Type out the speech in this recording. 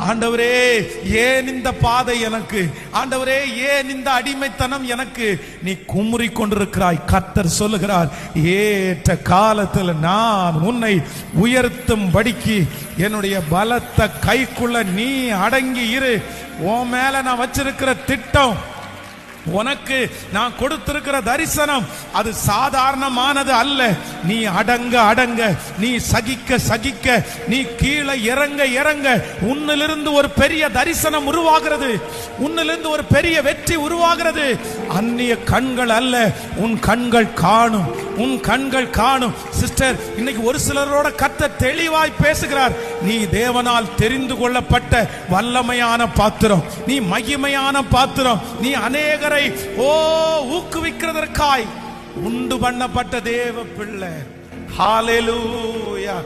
ஆண்டவரே ஏன் இந்த பாதை எனக்கு, ஆண்டவரே ஏன் இந்த அடிமைத்தனம் எனக்கு, நீ குமுறி கொண்டிருக்கிறாய். கர்த்தர் சொல்லுகிறார், ஏற்ற காலத்தில் நான் உன்னை உயர்த்தும் படிக்கு என்னுடைய பலத்த கைக்குள்ள நீ அடங்கி இரு. உன் மேல நான் வச்சிருக்கிற திட்டம், உனக்கு நான் கொடுத்திருக்கிற தரிசனம் அது சாதாரணமானது அல்ல. நீ அடங்க அடங்க, நீ சகிக்க சகிக்க, நீ கீழே இறங்க இறங்க உன்னிலிருந்து ஒரு பெரிய தரிசனம் உருவாகிறது, உன்னிலிருந்து ஒரு பெரிய வெற்றி உருவாகிறது. அந்நிய கண்கள் அல்ல, உன் கண்கள் காணும், உன் கண்கள் காணும். சிஸ்டர், இன்னைக்கு ஒரு சிலரோட கர்த்தர் தெளிவாய் பேசுகிறார். நீ தேவனால் தெரிந்து கொள்ளப்பட்ட வல்லமையான பாத்திரம், நீ மகிமையான பாத்திரம், நீ அநேகரை ஊக்குவிக்கிறதற்காய் உண்டு பண்ணப்பட்ட தேவ பிள்ளை. ஹalleluya.